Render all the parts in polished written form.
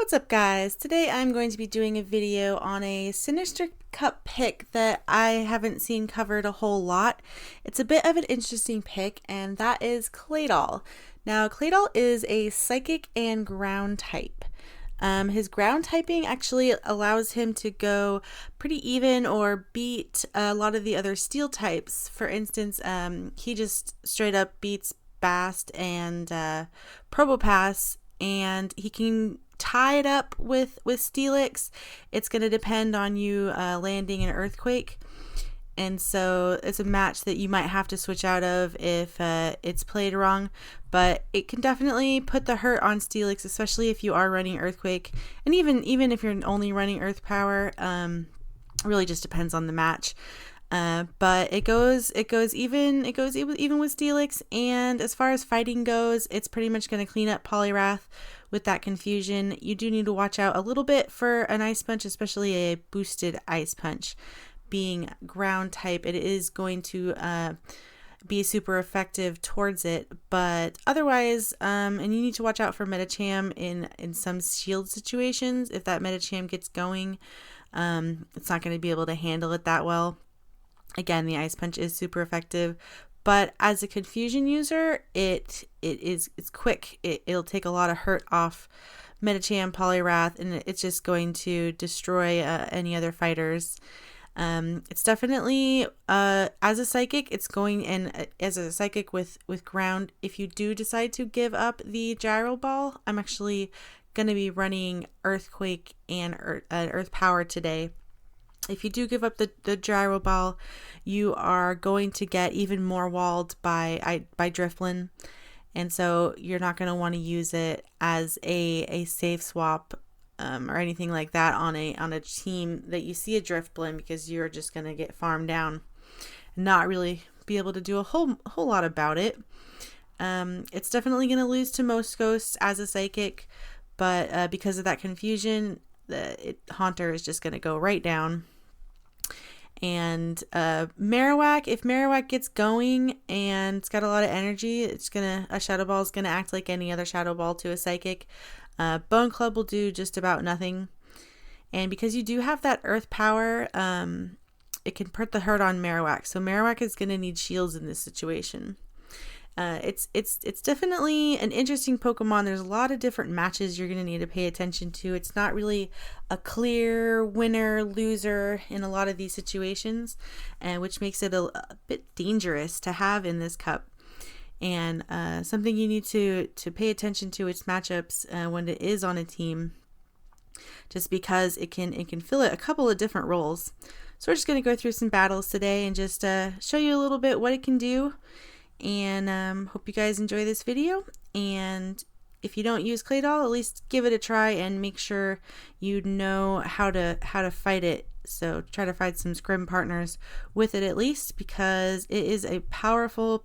What's up guys? Today I'm going to be doing a video on a Sinister Cup pick that I haven't seen covered a whole lot. It's a bit of an interesting pick, and that is Claydol. Now Claydol is a psychic and ground type. His ground typing actually allows him to go pretty even or beat a lot of the other steel types. For instance, he just straight up beats Bast and Probopass, and he can tie it up with Steelix. It's going to depend on you landing an Earthquake, and so it's a match that you might have to switch out of if it's played wrong, but it can definitely put the hurt on Steelix, especially if you are running Earthquake, and even if you're only running Earth Power. Really just depends on the match. But it goes even with Steelix, and as far as fighting goes, it's pretty much going to clean up Poliwrath with that confusion. You do need to watch out a little bit for an Ice Punch, especially a boosted Ice Punch. Being ground type, it is going to be super effective towards it, but otherwise, and you need to watch out for Medicham in some shield situations. If that Medicham gets going, it's not going to be able to handle it that well. Again, the Ice Punch is super effective, but as a confusion user, it's quick. It'll take a lot of hurt off Medicham, Poliwrath, and it's just going to destroy any other fighters. It's definitely as a psychic, it's going, and as a psychic with ground, if you do decide to give up the Gyro Ball, I'm actually going to be running Earthquake and Earth Power today. If you do give up the Gyro Ball, you are going to get even more walled by Drifblim, and so you're not going to want to use it as a safe swap or anything like that on a team that you see a Drifblim, because you're just going to get farmed down and not really be able to do a whole lot about it. It's definitely going to lose to most ghosts as a psychic, but because of that confusion, Haunter is just going to go right down. And Marowak, if Marowak gets going and it's got a lot of energy, a Shadow Ball is gonna act like any other Shadow Ball to a psychic. Bone Club will do just about nothing, and because you do have that Earth Power, it can put the hurt on Marowak. So Marowak is gonna need shields in this situation. It's definitely an interesting Pokemon. There's a lot of different matches you're going to need to pay attention to. It's not really a clear winner loser in a lot of these situations, and which makes it a bit dangerous to have in this cup. And something you need to pay attention to its matchups when it is on a team, just because it can fill a couple of different roles. So we're just going to go through some battles today and just show you a little bit what it can do. And hope you guys enjoy this video, and if you don't use Claydol, at least give it a try and make sure you know how to fight it. So try to find some scrim partners with it, at least, because it is a powerful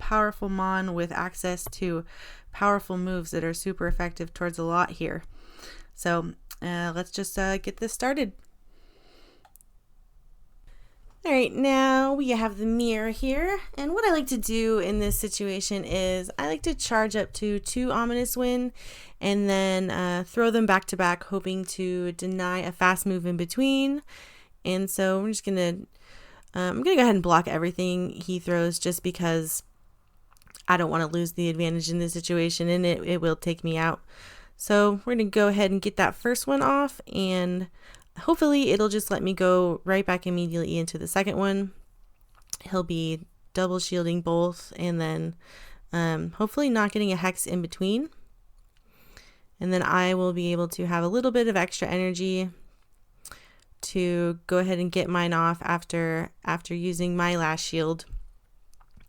mon with access to powerful moves that are super effective towards a lot here. So let's just get this started. Alright, now we have the mirror here, and what I like to do in this situation is I like to charge up to 2 Ominous Wind and then throw them back to back, hoping to deny a fast move in between. And so we're just gonna I'm gonna go ahead and block everything he throws, just because I don't want to lose the advantage in this situation, and it will take me out. So we're gonna go ahead and get that first one off, and hopefully it'll just let me go right back immediately into the second one. He'll be double shielding both, and then hopefully not getting a hex in between. And then I will be able to have a little bit of extra energy to go ahead and get mine off after using my last shield.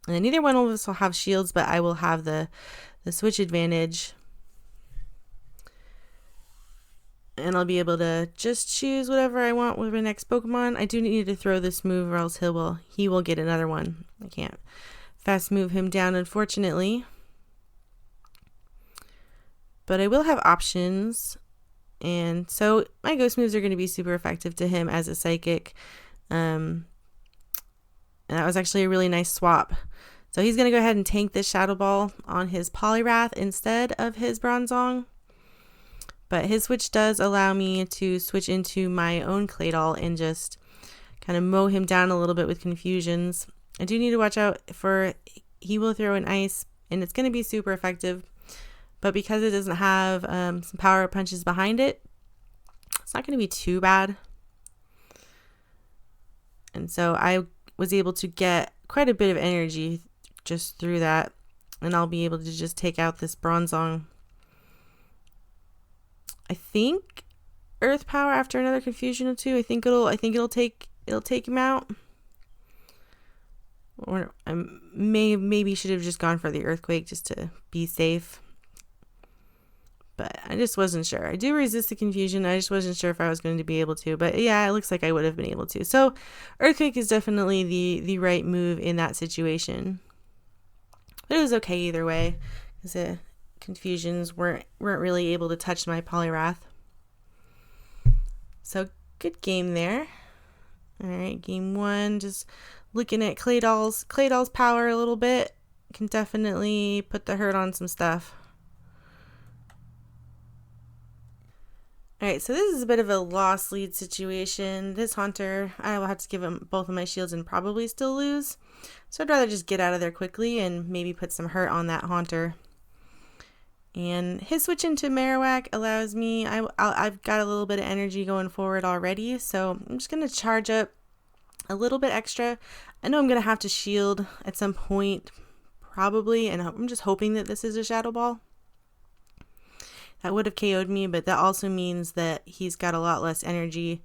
And then neither one of us will have shields, but I will have the switch advantage. And I'll be able to just choose whatever I want with my next Pokemon. I do need to throw this move, or else he will get another one. I can't fast move him down, unfortunately. But I will have options. And so my ghost moves are going to be super effective to him as a psychic. And that was actually a really nice swap. So he's going to go ahead and tank this Shadow Ball on his Poliwrath instead of his Bronzong. But his switch does allow me to switch into my own Claydol and just kind of mow him down a little bit with confusions. I do need to watch out for, he will throw an ice and it's going to be super effective, but because it doesn't have some power punches behind it, it's not going to be too bad. And so I was able to get quite a bit of energy just through that, and I'll be able to just take out this Bronzong. I think Earth Power after another confusion or two. I think it'll take him out. Or I maybe should have just gone for the Earthquake just to be safe. But I just wasn't sure. I do resist the confusion. I just wasn't sure if I was going to be able to. But yeah, it looks like I would have been able to. So Earthquake is definitely the right move in that situation. But it was okay either way, because the confusions weren't really able to touch my Poliwrath. So good game there. All right, game one. Just looking at Claydol's power a little bit. Can definitely put the hurt on some stuff. Alright, so this is a bit of a lost lead situation. This Haunter, I will have to give him both of my shields and probably still lose. So I'd rather just get out of there quickly and maybe put some hurt on that Haunter. And his switch into Marowak allows me, I've got a little bit of energy going forward already, so I'm just going to charge up a little bit extra. I know I'm going to have to shield at some point, probably, and I'm just hoping that this is a Shadowball. That would have KO'd me, but that also means that he's got a lot less energy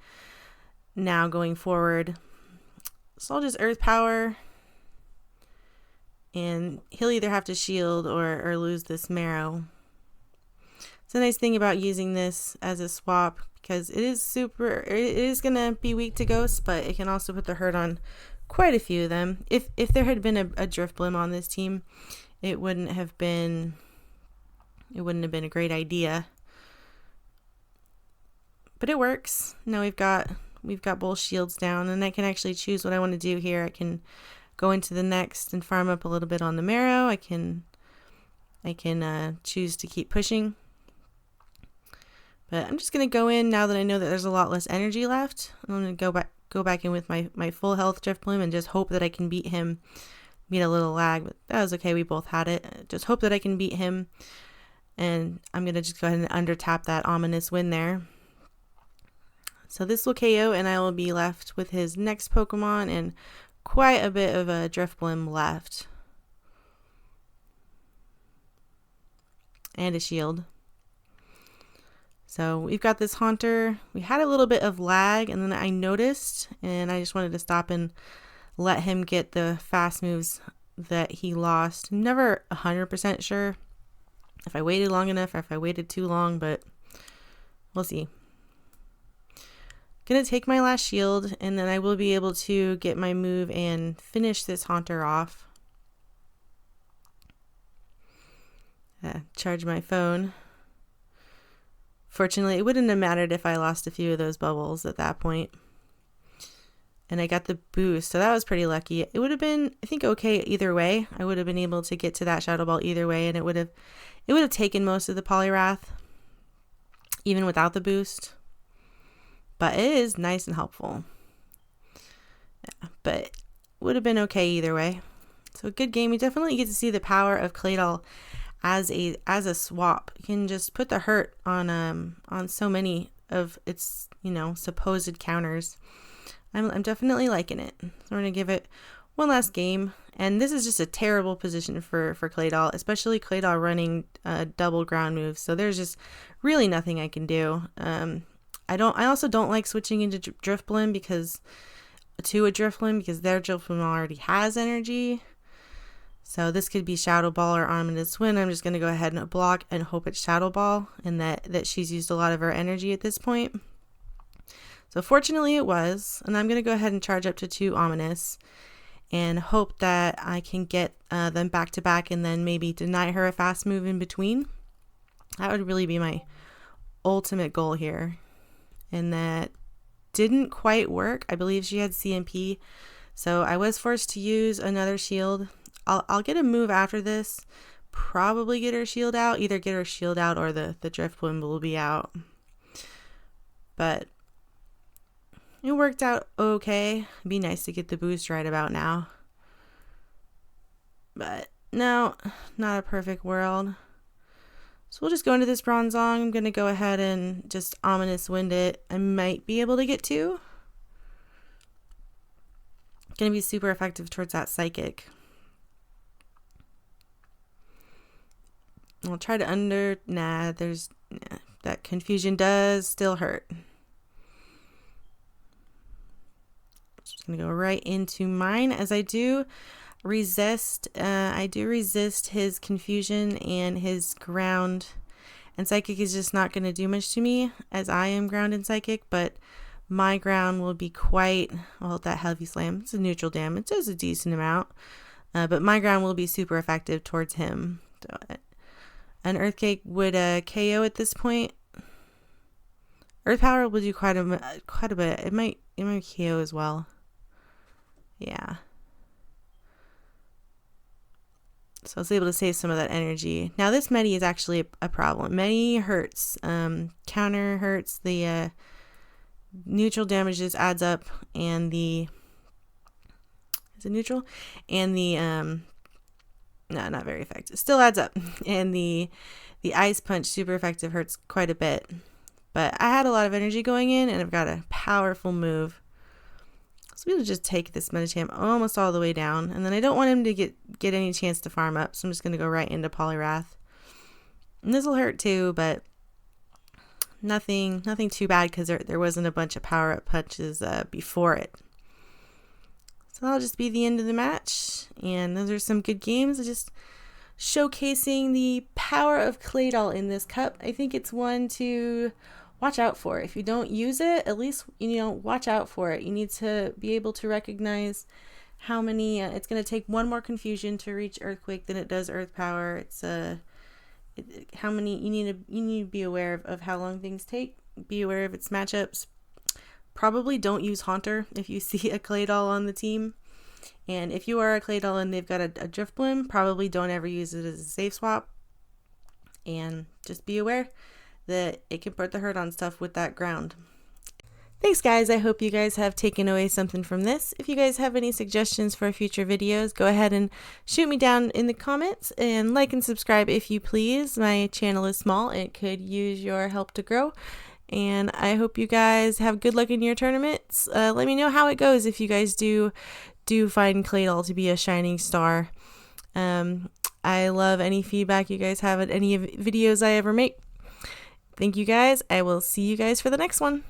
now going forward. So I'll just Earth Power, and he'll either have to shield or lose this Marrow. It's a nice thing about using this as a swap, because it is going to be weak to Ghosts, but it can also put the hurt on quite a few of them. If there had been a Drifblim on this team, it wouldn't have been a great idea, but it works. Now we've got both shields down, and I can actually choose what I want to do here. I can go into the next and farm up a little bit on the Marrow. I can choose to keep pushing, but I'm just gonna go in now that I know that there's a lot less energy left. I'm gonna go back in with my full health Drifblim and just hope that I can beat him. Beat a little lag, but that was okay. We both had it. Just hope that I can beat him. And I'm going to just go ahead and under tap that ominous win there. So this will KO, and I will be left with his next Pokemon and quite a bit of a Drifblim left. And a shield. So we've got this Haunter. We had a little bit of lag, and then I noticed, and I just wanted to stop and let him get the fast moves that he lost. I'm never 100% sure if I waited long enough or if I waited too long, but we'll see. Gonna take my last shield, and then I will be able to get my move and finish this Haunter off. Charge my phone. Fortunately, it wouldn't have mattered if I lost a few of those bubbles at that point. And I got the boost, so that was pretty lucky. It would have been, I think, okay either way. I would have been able to get to that Shadowball either way, and it would have taken most of the Poliwrath, even without the boost. But it is nice and helpful. Yeah, but it would have been okay either way. So a good game. You definitely get to see the power of Claydol as a swap. You can just put the hurt on so many of its supposed counters. I'm definitely liking it. So we're gonna give it one last game, and this is just a terrible position for Claydol, especially Claydol running double ground moves. So there's just really nothing I can do. I also don't like switching into Drifblim because their Drifblim already has energy. So this could be Shadowball or Ominous Wind. I'm just gonna go ahead and block and hope it's Shadowball, and that she's used a lot of her energy at this point. So fortunately it was, and I'm going to go ahead and charge up to 2 Ominous and hope that I can get them back to back and then maybe deny her a fast move in between. That would really be my ultimate goal here. And that didn't quite work. I believe she had CMP, so I was forced to use another shield. I'll get a move after this, probably get her shield out. Either get her shield out or the Driftblim will be out. But it worked out okay. It'd be nice to get the boost right about now. But no, not a perfect world. So we'll just go into this Bronzong. I'm going to go ahead and just Ominous Wind it. I might be able to get 2. Going to be super effective towards that Psychic. I'll try to that Confusion does still hurt. Just going to go right into mine. As I do resist his Confusion and his Ground, and Psychic is just not going to do much to me as I am Ground and Psychic, but my Ground will be quite, well, that Heavy Slam, it's a neutral damage, it does a decent amount, but my Ground will be super effective towards him. So, an Earthquake would KO at this point. Earth Power will do quite a bit. It might KO as well. Yeah. So I was able to save some of that energy. Now this Medi is actually a problem. Medi hurts. Counter hurts. The neutral damages adds up, and is it neutral? And the no, not very effective. Still adds up. And the Ice Punch, super effective, hurts quite a bit. But I had a lot of energy going in, and I've got a powerful move. So we'll just take this Medicham almost all the way down, and then I don't want him to get any chance to farm up, so I'm just going to go right into Poliwrath. And this will hurt too, but nothing too bad because there wasn't a bunch of power-up punches before it. So that'll just be the end of the match, and those are some good games. Just showcasing the power of Claydol in this cup. I think it's one to watch out for. If you don't use it, at least, watch out for it. You need to be able to recognize how many, it's going to take one more Confusion to reach Earthquake than it does Earth Power. It's how many, you need to be aware of how long things take. Be aware of its matchups. Probably don't use Haunter if you see a Claydol on the team. And if you are a Claydol and they've got a Driftblim, probably don't ever use it as a safe swap. And just be aware that it can put the hurt on stuff with that Ground. Thanks guys, I hope you guys have taken away something from this. If you guys have any suggestions for future videos, go ahead and shoot me down in the comments, and like and subscribe if you please. My channel is small, it could use your help to grow, and I hope you guys have good luck in your tournaments. Let me know how it goes if you guys do find Claydol to be a shining star. I love any feedback you guys have at any videos I ever make. Thank you guys. I will see you guys for the next one.